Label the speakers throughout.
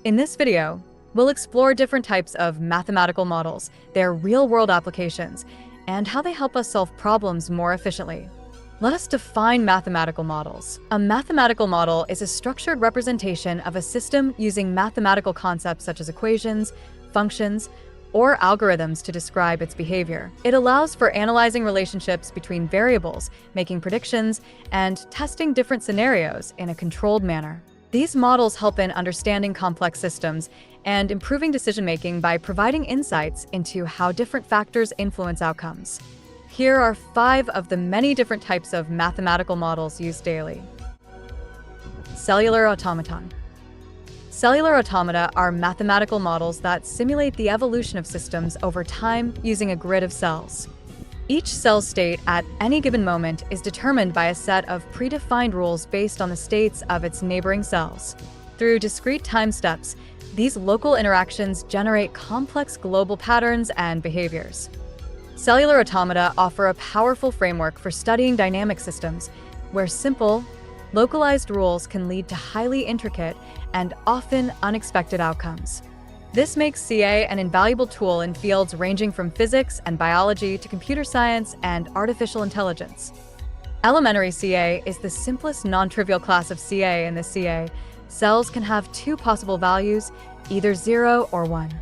Speaker 1: In this video, we'll explore different types of mathematical models, their real-world applications, and how they help us solve problems more efficiently. Let us define mathematical models. A mathematical model is a structured representation of a system using mathematical concepts such as equations, functions, or algorithms to describe its behavior. It allows for analyzing relationships between variables, making predictions, and testing different scenarios in a controlled manner. These models help in understanding complex systems and improving decision-making by providing insights into how different factors influence outcomes. Here are 5 of the many different types of mathematical models used daily. Cellular automaton. Cellular automata are mathematical models that simulate the evolution of systems over time using a grid of cells. Each cell state at any given moment is determined by a set of predefined rules based on the states of its neighboring cells. Through discrete time steps, these local interactions generate complex global patterns and behaviors. Cellular automata offer a powerful framework for studying dynamic systems, where simple, localized rules can lead to highly intricate and often unexpected outcomes. This makes CA an invaluable tool in fields ranging from physics and biology to computer science and artificial intelligence. Elementary CA is the simplest non-trivial class of CA. In this CA, cells can have 2 possible values, either 0 or 1.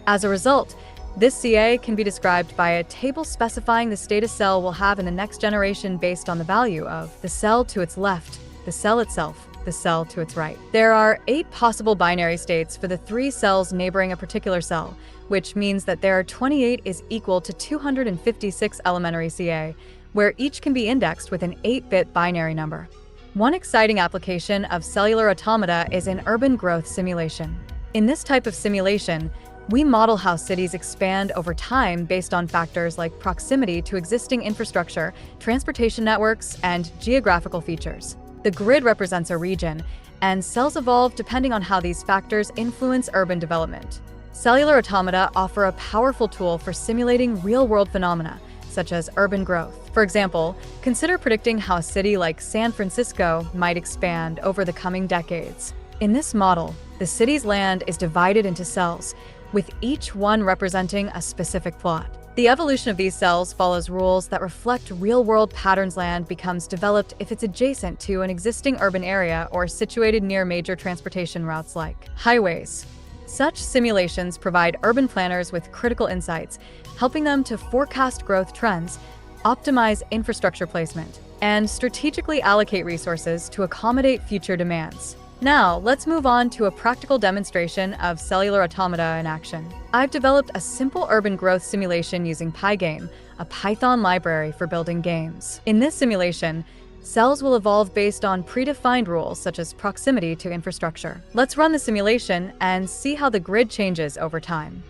Speaker 1: As a result, this CA can be described by a table specifying the state a cell will have in the next generation based on the value of the cell to its left, the cell itself, the cell to its right. There are 8 possible binary states for the 3 cells neighboring a particular cell, which means that there are 28 is equal to 256 elementary CA, where each can be indexed with an 8-bit binary number. One exciting application of cellular automata is in urban growth simulation. In this type of simulation, we model how cities expand over time based on factors like proximity to existing infrastructure, transportation networks, and geographical features. The grid represents a region, and cells evolve depending on how these factors influence urban development. Cellular automata offer a powerful tool for simulating real-world phenomena, such as urban growth. For example, consider predicting how a city like San Francisco might expand over the coming decades. In this model, the city's land is divided into cells, with each one representing a specific plot. The evolution of these cells follows rules that reflect real-world patterns. Land becomes developed if it's adjacent to an existing urban area or situated near major transportation routes like highways. Such simulations provide urban planners with critical insights, helping them to forecast growth trends, optimize infrastructure placement, and strategically allocate resources to accommodate future demands. Now, let's move on to a practical demonstration of cellular automata in action. I've developed a simple urban growth simulation using Pygame, a Python library for building games. In this simulation, cells will evolve based on predefined rules such as proximity to infrastructure. Let's run the simulation and see how the grid changes over time.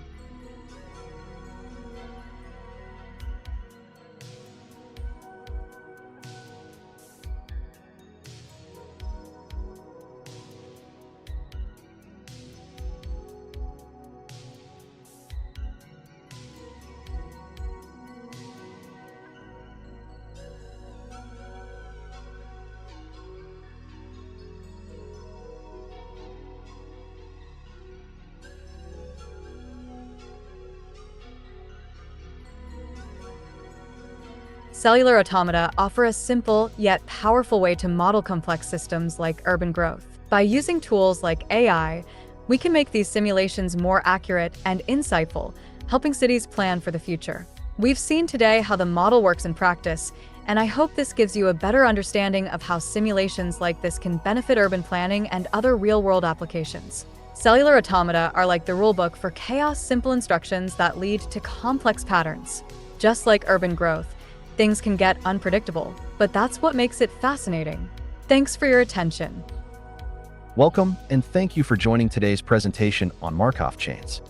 Speaker 1: Cellular automata offer a simple yet powerful way to model complex systems like urban growth. By using tools like AI, we can make these simulations more accurate and insightful, helping cities plan for the future. We've seen today how the model works in practice, and I hope this gives you a better understanding of how simulations like this can benefit urban planning and other real-world applications. Cellular automata are like the rulebook for chaos, simple instructions that lead to complex patterns. Just like urban growth, things can get unpredictable, but that's what makes it fascinating. Thanks for your attention.
Speaker 2: Welcome, and thank you for joining today's presentation on Markov chains.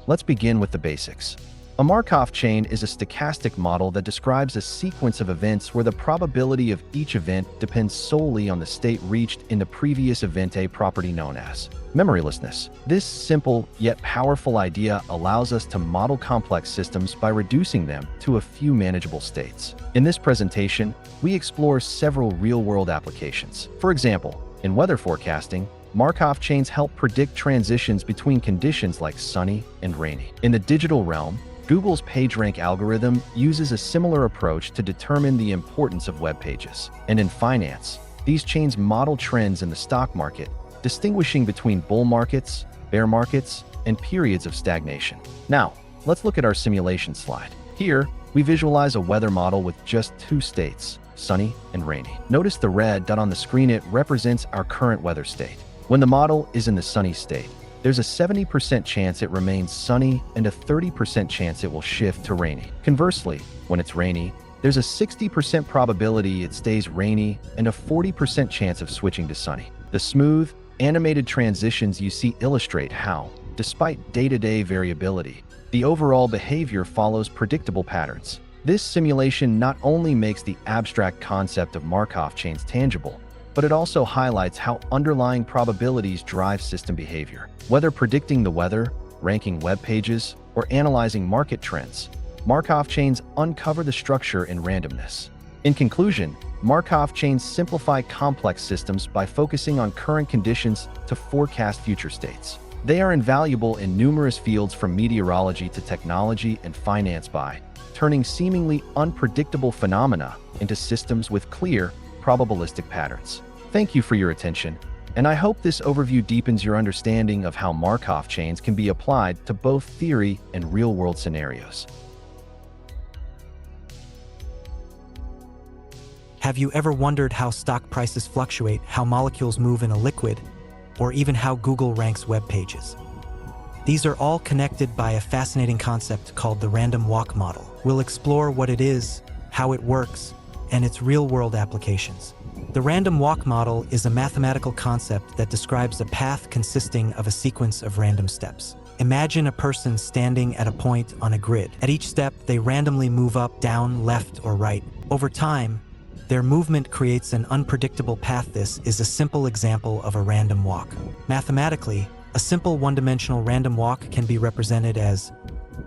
Speaker 2: Let's begin with the basics. A Markov chain is a stochastic model that describes a sequence of events where the probability of each event depends solely on the state reached in the previous event, a property known as memorylessness. This simple yet powerful idea allows us to model complex systems by reducing them to a few manageable states. In this presentation, we explore several real-world applications. For example, in weather forecasting, Markov chains help predict transitions between conditions like sunny and rainy. In the digital realm, Google's PageRank algorithm uses a similar approach to determine the importance of web pages. And in finance, these chains model trends in the stock market, distinguishing between bull markets, bear markets, and periods of stagnation. Now, let's look at our simulation slide. Here, we visualize a weather model with just two states, sunny and rainy. Notice the red dot on the screen. It represents our current weather state. When the model is in the sunny state, there's a 70% chance it remains sunny and a 30% chance it will shift to rainy. Conversely, when it's rainy, there's a 60% probability it stays rainy and a 40% chance of switching to sunny. The smooth, animated transitions you see illustrate how, despite day-to-day variability, the overall behavior follows predictable patterns. This simulation not only makes the abstract concept of Markov chains tangible, but it also highlights how underlying probabilities drive system behavior. Whether predicting the weather, ranking web pages, or analyzing market trends, Markov chains uncover the structure and randomness. In conclusion, Markov chains simplify complex systems by focusing on current conditions to forecast future states. They are invaluable in numerous fields from meteorology to technology and finance by turning seemingly unpredictable phenomena into systems with clear, probabilistic patterns. Thank you for your attention, and I hope this overview deepens your understanding of how Markov chains can be applied to both theory and real-world scenarios.
Speaker 3: Have you ever wondered how stock prices fluctuate, how molecules move in a liquid, or even how Google ranks web pages? These are all connected by a fascinating concept called the random walk model. We'll explore what it is, how it works, and its real-world applications. The random walk model is a mathematical concept that describes a path consisting of a sequence of random steps. Imagine a person standing at a point on a grid. At each step, they randomly move up, down, left, or right. Over time, their movement creates an unpredictable path. This is a simple example of a random walk. Mathematically, a simple one-dimensional random walk can be represented as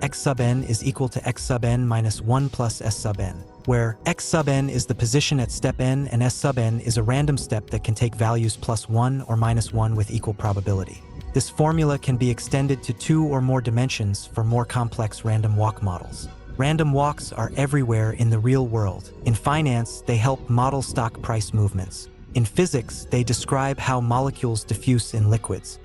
Speaker 3: x sub n is equal to x sub n minus 1 plus s sub n, where x sub n is the position at step n and s sub n is a random step that can take values plus 1 or minus 1 with equal probability. This formula can be extended to 2 or more dimensions for more complex random walk models. Random walks are everywhere in the real world. In finance, they help model stock price movements. In physics, they describe how molecules diffuse in liquids.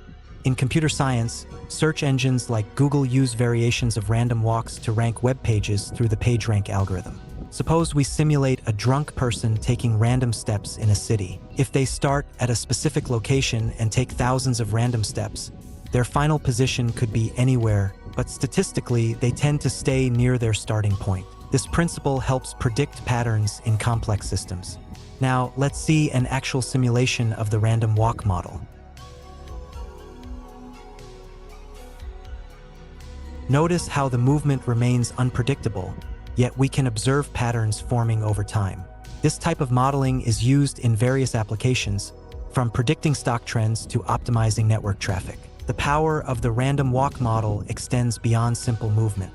Speaker 3: In computer science, search engines like Google use variations of random walks to rank web pages through the PageRank algorithm. Suppose we simulate a drunk person taking random steps in a city. If they start at a specific location and take thousands of random steps, their final position could be anywhere, but statistically, they tend to stay near their starting point. This principle helps predict patterns in complex systems. Now, let's see an actual simulation of the random walk model. Notice how the movement remains unpredictable, yet we can observe patterns forming over time. This type of modeling is used in various applications, from predicting stock trends to optimizing network traffic. The power of the random walk model extends beyond simple movement.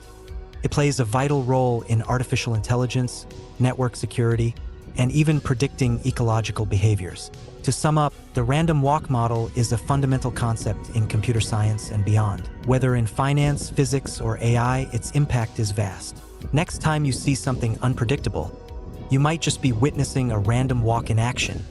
Speaker 3: It plays a vital role in artificial intelligence, network security, and even predicting ecological behaviors. To sum up, the random walk model is a fundamental concept in computer science and beyond. Whether in finance, physics, or AI, its impact is vast. Next time you see something unpredictable, you might just be witnessing a random walk in action.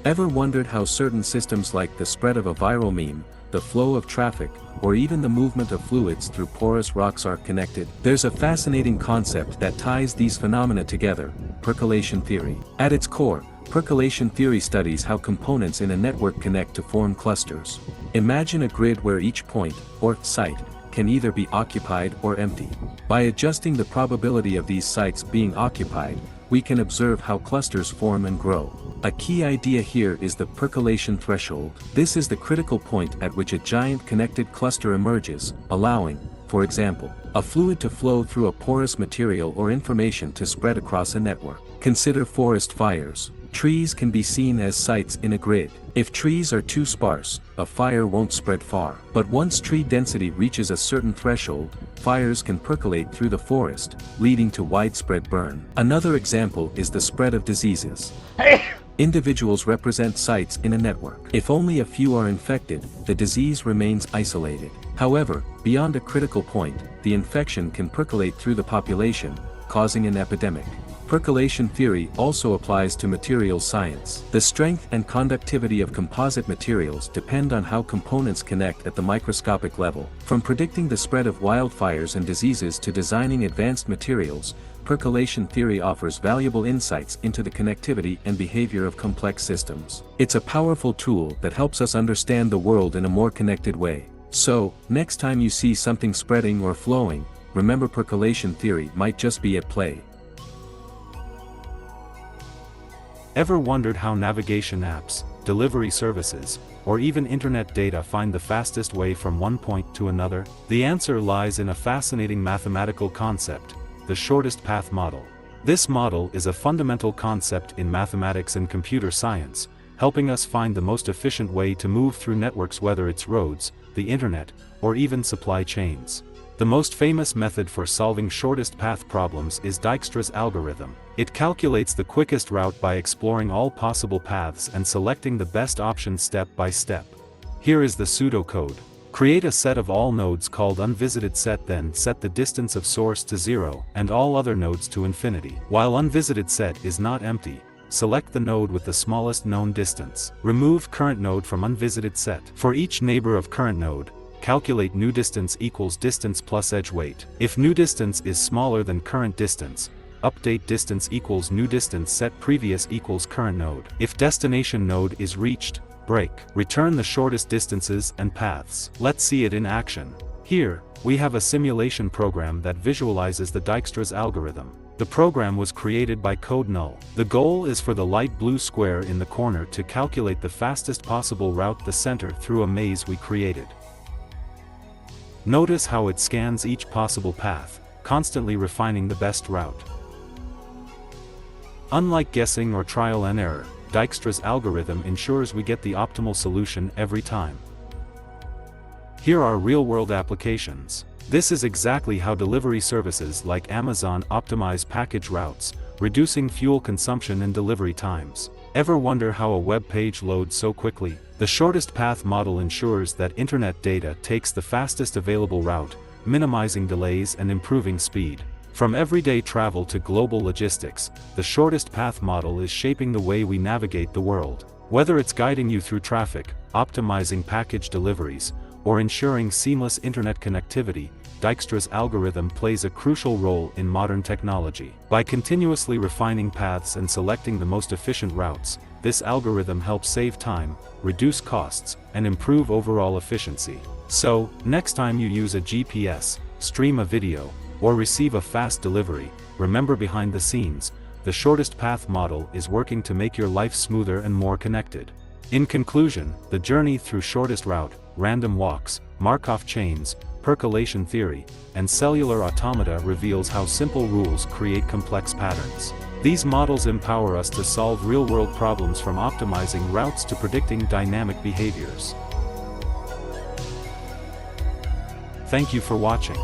Speaker 4: Ever wondered how certain systems like the spread of a viral meme, the flow of traffic, or even the movement of fluids through porous rocks are connected? There's a fascinating concept that ties these phenomena together: percolation theory. At its core, percolation theory studies how components in a network connect to form clusters. Imagine a grid where each point, or site, can either be occupied or empty. By adjusting the probability of these sites being occupied, we can observe how clusters form and grow. A key idea here is the percolation threshold. This is the critical point at which a giant connected cluster emerges, allowing, for example, a fluid to flow through a porous material or information to spread across a network. Consider forest fires. Trees can be seen as sites in a grid. If trees are too sparse, a fire won't spread far. But once tree density reaches a certain threshold, fires can percolate through the forest, leading to widespread burn. Another example is the spread of diseases. Individuals represent sites in a network. If only a few are infected, the disease remains isolated. However, beyond a critical point, the infection can percolate through the population, causing an epidemic. Percolation theory also applies to materials science. The strength and conductivity of composite materials depend on how components connect at the microscopic level. From predicting the spread of wildfires and diseases to designing advanced materials, percolation theory offers valuable insights into the connectivity and behavior of complex systems. It's a powerful tool that helps us understand the world in a more connected way. So, next time you see something spreading or flowing, remember percolation theory might just be at play.
Speaker 5: Ever wondered how navigation apps, delivery services, or even internet data find the fastest way from one point to another? The answer lies in a fascinating mathematical concept, the shortest path model. This model is a fundamental concept in mathematics and computer science, helping us find the most efficient way to move through networks, whether it's roads, the internet, or even supply chains. The most famous method for solving shortest path problems is Dijkstra's algorithm. It calculates the quickest route by exploring all possible paths and selecting the best option step by step. Here is the pseudocode. Create a set of all nodes called unvisited set, then set the distance of source to 0 and all other nodes to infinity. While unvisited set is not empty, select the node with the smallest known distance. Remove current node from unvisited set. For each neighbor of current node, calculate new distance equals distance plus edge weight. If new distance is smaller than current distance, update distance equals new distance set previous equals current node. If destination node is reached, break. Return the shortest distances and paths. Let's see it in action. Here, we have a simulation program that visualizes the Dijkstra's algorithm. The program was created by Code Null. The goal is for the light blue square in the corner to calculate the fastest possible route the center through a maze we created. Notice how it scans each possible path, constantly refining the best route. Unlike guessing or trial and error, Dijkstra's algorithm ensures we get the optimal solution every time. Here are real-world applications. This is exactly how delivery services like Amazon optimize package routes, reducing fuel consumption and delivery times. Ever wonder how a web page loads so quickly? The shortest path model ensures that internet data takes the fastest available route, minimizing delays and improving speed. From everyday travel to global logistics, the shortest path model is shaping the way we navigate the world. Whether it's guiding you through traffic, optimizing package deliveries, or ensuring seamless internet connectivity, Dijkstra's algorithm plays a crucial role in modern technology. By continuously refining paths and selecting the most efficient routes, this algorithm helps save time, reduce costs, and improve overall efficiency. So, next time you use a GPS, stream a video, or receive a fast delivery, remember, behind the scenes, the shortest path model is working to make your life smoother and more connected. In conclusion, the journey through shortest route, random walks, Markov chains, percolation theory, and cellular automata reveals how simple rules create complex patterns. These models empower us to solve real-world problems, from optimizing routes to predicting dynamic behaviors. Thank you for watching.